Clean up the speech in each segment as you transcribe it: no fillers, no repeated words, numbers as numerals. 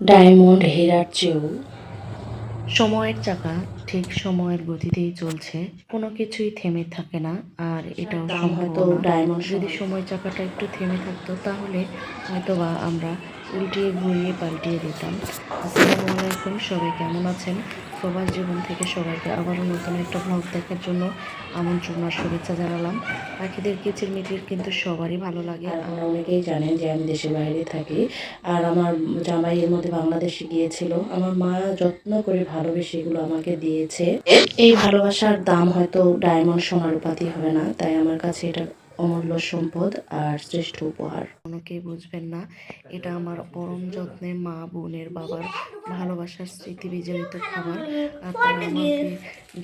Diamond হীরার চেয়েও সময়ের চাকা ঠিক সময়ের গতিতেই চলছে, কোনো কিছুই থেমে থাকে না। আর এটাও দাম সম্ভব হয়তো না। ডায়মন্ড যদি সোনার। সময় চাকাটা একটু থেমে থাকতো তাহলে হয়তো বা আমরা উল্টিয়ে ঘুরিয়ে পাল্টিয়ে দিতাম। আসসালামু আলাইকুম, সবাই কেমন আছেন? প্রবাস জীবন থেকে সবাইকে আবারও নতুন একটা ব্লগ দেখার জন্য আমন্ত্রণ আর শুভেচ্ছা জানালাম। পাখিদের কিচিরমিচির কিন্তু সবারই ভালো লাগে। আর আপনারা অনেকেই জানেন যে আমি দেশের বাইরে থাকি, আর আমার জামাই এর মধ্যে বাংলাদেশে গিয়েছিল। আমার মা যত্ন করে ভালোবেসে এগুলো আমাকে দিয়েছে। এই ভালোবাসার দাম হয়তো ডায়মন্ড সোনার উপাধি হবে না, তাই আমার কাছে এটা অমূল্য সম্পদ আর শ্রেষ্ঠ উপহার। অনেকেই বুঝবেন না, এটা আমার পরম যত্নের মা, বোনের, বাবার ভালোবাসার স্মৃতি বিজড়িত খাবার। আর তারা আমাকে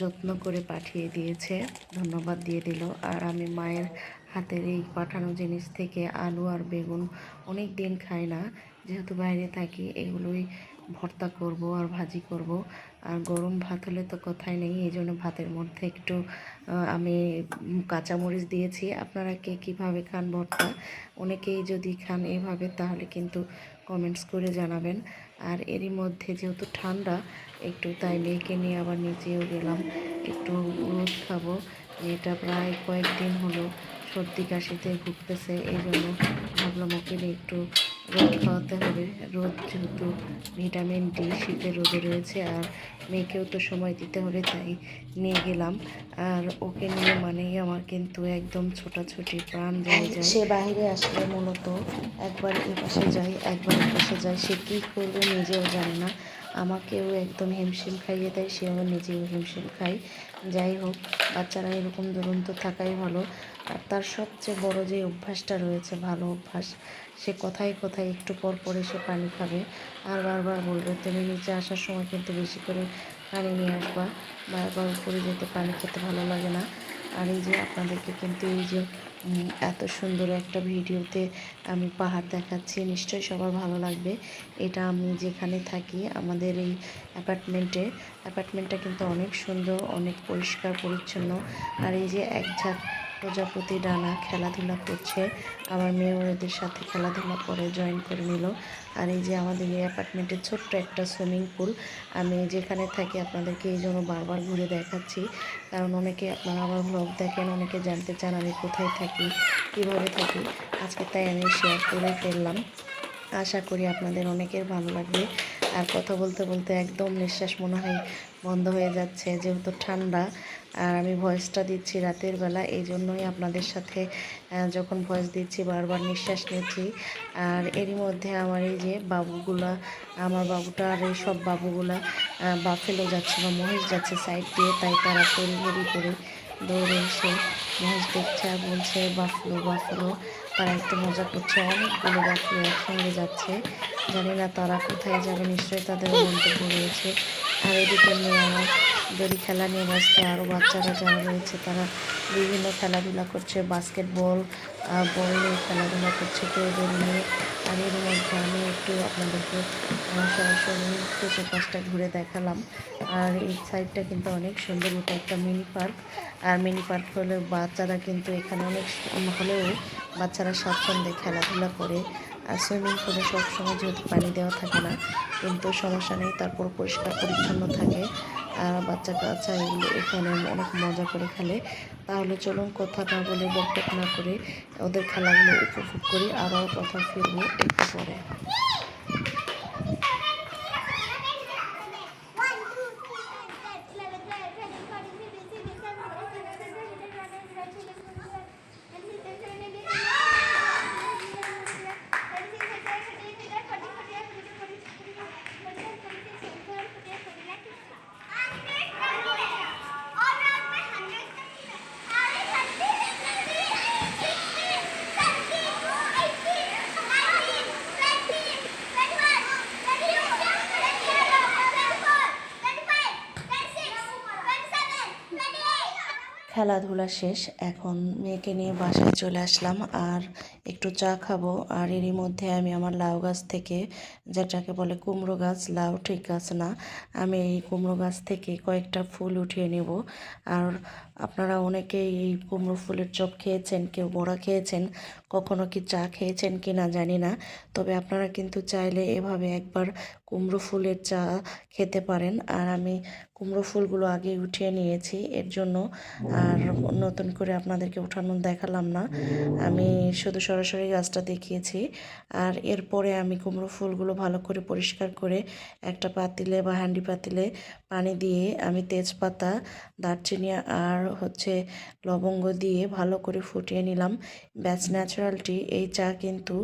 যত্ন করে পাঠিয়ে দিয়েছে, ধন্যবাদ দিয়ে দিল। আর আমি মায়ের হাতের এই পাঠানো জিনিস থেকে আলু আর বেগুন অনেক দিন খাই না, যেহেতু বাইরে থাকি। এগুলোই ভর্তা করব আর ভাজি করব। আর গরম ভাত হলে তো কথাই নেই, এই জন্য ভাতের মধ্যে একটু আমি কাঁচামরিচ দিয়েছি। আপনারা কে কীভাবে খান ভর্তা? অনেকেই যদি খান এভাবে তাহলে কিন্তু কমেন্টস করে জানাবেন। আর এরই মধ্যে যেহেতু ঠান্ডা একটু, তাই মেয়েকে নিয়ে আবার নিচেও গেলাম, একটু রোদ খাবো। মেয়েটা প্রায় কয়েকদিন হলো সর্দি কাশিতে ভুগতেছে, এই জন্য ভাবলাম ওকে নিয়ে একটু রোদ খাওয়াতে হবে। রোদ যেহেতু ভিটামিন ডি, শীতের রোদে রয়েছে, আর মেয়েকেও তো সময় দিতে হবে, তাই নিয়ে গেলাম। আর ওকে নিয়ে মানেই আমার কিন্তু একদম ছোটাছুটি, প্রাণ যায় যায়। সে বাইরে আসলে মূলত একবার এ পাশে যায়, একবার এ পাশে যায়। সে কী করবে নিজেও জানে না, আমাকেও একদম হিমশিম খাইয়ে দেয়, সেও নিজেও হিমশিম খায়। যাই হোক, বাচ্চারা এরকম দুরন্ত থাকাই ভালো। আর তার সবচেয়ে বড় যে অভ্যাসটা রয়েছে, ভালো অভ্যাস, সে কথায় কথায় একটু পর পর এসে পানি খাবে। আর বারবার বলবে, তুমি নিচে আসার সময় কিন্তু বেশি করে পানি নিয়ে আসবা। বারবার উপরে যেতে পানি খেতে ভালো লাগে না। আর এই যে আপনাদেরকে কিন্তু এই যে এত সুন্দর একটা ভিডিওতে আমি পাহাড় দেখাচ্ছি, নিশ্চয়ই সবার ভালো লাগবে। এটা আমি যেখানে থাকি, আমাদের এই অ্যাপার্টমেন্টটা কিন্তু অনেক সুন্দর, অনেক পরিষ্কার পরিচ্ছন্ন। আর এই যে এক ঝাঁক প্রজাপতি ডানা খেলাধুলা করছে, আমার মেয়েও এদের সাথে খেলাধুলা করে জয়েন করে নিল। আর এই যে আমাদের এই অ্যাপার্টমেন্টের ছোট্ট একটা সুইমিং পুল, আমি যেখানে থাকি আপনাদেরকে এই জন্য বারবার ঘুরে দেখাচ্ছি, কারণ অনেকে আপনারা আমার ব্লগ দেখেন, অনেকে জানতে চান আমি কোথায় থাকি, কিভাবে থাকি। আজকে তাই আমি শেয়ার করে ফেললাম, আশা করি আপনাদের অনেকের ভালো লাগবে। আর কথা বলতে বলতে একদম নিঃশ্বাস মনে হয় বন্ধ হয়ে যাচ্ছে, যেহেতু ঠান্ডা। আর আমি ভয়েসটা দিচ্ছি রাতের বেলা, এই জন্যই আপনাদের সাথে যখন ভয়েস দিচ্ছি বারবার নিঃশ্বাস নিচ্ছি। আর এরই মধ্যে আমার এই যে বাবুগুলা, আমার বাবুটা আর এই সব বাবুগুলা বাফেলো যাচ্ছে বা মহিষ যাচ্ছে সাইড দিয়ে, তাই তারা তড়িঘড়ি করে দৌড়ে এসে মহিষ দেখছে আর বলছে বাফলো বাফলো। তারা একটু মজা করছে, অনেকগুলো বাফলো একসঙ্গে যাচ্ছে, জানি না তারা কোথায় যাবে, নিশ্চয়ই তাদের মন্তব্য রয়েছে। আর এদিকে মেয়ে আমার দড়ি খেলা নিয়ে ব্যস্ত, আরও বাচ্চারা যারা রয়েছে তারা বিভিন্ন খেলাধুলা করছে, বাস্কেটবল বল নিয়ে খেলাধুলা করছে, কেউ দড়ি নিয়ে। আর এর মধ্যে আমি একটু আপনাদেরকে সরাসরি কিছু কাজটা ঘুরে দেখালাম। আর এই সাইডটা কিন্তু অনেক সুন্দর, এটা একটা মিনি পার্ক। আর মিনি পার্ক হলে বাচ্চারা কিন্তু এখানে অনেক হলেও বাচ্চারা স্বাচ্ছন্দ্যে খেলাধুলা করে। আর সুইমিং পুলে সবসময় যেহেতু পানি দেওয়া থাকে না, কিন্তু সমস্যা নেই, তারপর পরিষ্কার পরিচ্ছন্ন থাকে। আর বাচ্চা কাচ্চা এগুলো এখানে অনেক মজা করে খেলে। তাহলে চলুন কথা না বলে, বকবক না করে ওদের খেলাগুলো উপভোগ করি। আরও কথা ফিরবো একটু পরে। খেলাধুলা শেষ, এখন মেয়েকে নিয়ে বাসায় চলে আসলাম আর একটু চা খাবো। আর এরই মধ্যে আমি আমার লাউ গাছ থেকে, যেটাকে বলে কুমড়ো গাছ, লাউ ঠিক গাছ না, আমি এই কুমড়ো গাছ থেকে কয়েকটা ফুল উঠিয়ে নেব। আর আপনারা অনেকেই এই কুমড়ো ফুলের চপ খেয়েছেন, কেউ বড়া খেয়েছেন। কখনো কি চা খেয়েছেন কি না জানি না, তবে আপনারা কিন্তু চাইলে এভাবে একবার কুমড়ো ফুলের চা খেতে পারেন। আর আমি কুমড়ো ফুলগুলো আগে উঠিয়ে নিয়েছি এর জন্য আর নতুন করে আপনাদেরকে উঠানো দেখালাম না, আমি শুধু সরাসরি গাছটা দেখিয়েছি। আর এরপরে আমি কুমড়ো ফুলগুলো ভালো করে পরিষ্কার করে একটা পাতিলে বা হাঁডি পাতিলে পানি দিয়ে আমি তেজপাতা, দারচিনি আর লবঙ্গ দিয়ে ভালো করে ফুটিয়ে নিলাম। ব্যাচ ন্যাচারাল টি, এই চা কিন্তু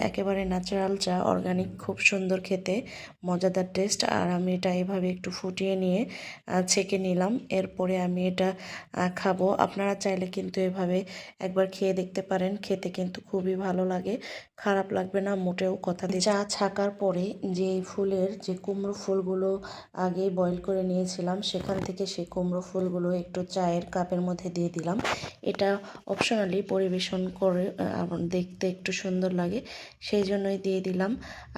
একেবারে ন্যাচারাল চা, অর্গানিক, খুব সুন্দর খেতে, মজাদার টেস্ট। আর আমি এটা এভাবে একটু ফুটিয়ে নিয়ে ছেঁকে নিলাম। এরপরে আমি এটা খাবো। আপনারা চাইলে কিন্তু এভাবে একবার খেয়ে দেখতে পারেন, খেতে কিন্তু খুবই ভালো লাগে, খারাপ লাগবে না মোটেও, কথা দিয়ে। চা ছাকার পরে যে ফুলের যে কুমড়ো ফুলগুলো আগে বয়েল করে নিয়েছিলাম সেখান থেকে সেই কুমড়ো ফুলগুলো একটু চায়ের কাপের মধ্যে দিয়ে দিলাম। এটা অপশনালি পরিবেশন করে দেখতে একটু সুন্দর লাগে, সেই জন্যই দিয়ে দিলাম।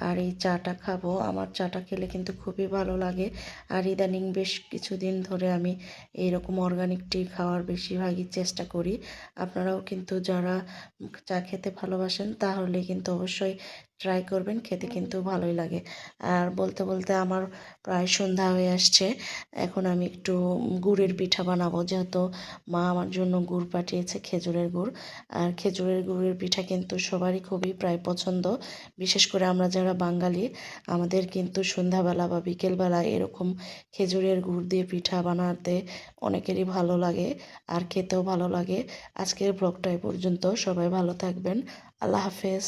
আর এই চাটা খাবো, আমার চাটা খেলে কিন্তু খুবই ভালো লাগে। আর ইদানিং বেশ কিছুদিন ধরে আমি এইরকম অর্গানিক টি খাওয়ার বেশিরভাগই চেষ্টা করি। আপনারাও কিন্তু যারা চা খেতে ভালোবাসেন তাহলে কিন্তু অবশ্যই ট্রাই করবেন, খেতে কিন্তু ভালোই লাগে। আর বলতে বলতে আমার প্রায় সন্ধ্যা হয়ে আসছে, এখন আমি একটু গুড়ের পিঠা বানাবো, যেহেতু মা আমার জন্য গুড় পাঠিয়েছে, খেজুরের গুড়। আর খেজুরের গুড়ের পিঠা কিন্তু সবারই খুবই প্রায় পছন্দ, বিশেষ করে আমরা যারা বাঙালি, আমাদের কিন্তু সন্ধ্যাবেলা বা বিকেলবেলা এরকম খেজুরের গুড় দিয়ে পিঠা বানাতে অনেকেরই ভালো লাগে আর খেতেও ভালো লাগে। আজকের ব্লগটা এ পর্যন্ত, সবাই ভালো থাকবেন, আল্লাহ হাফেজ।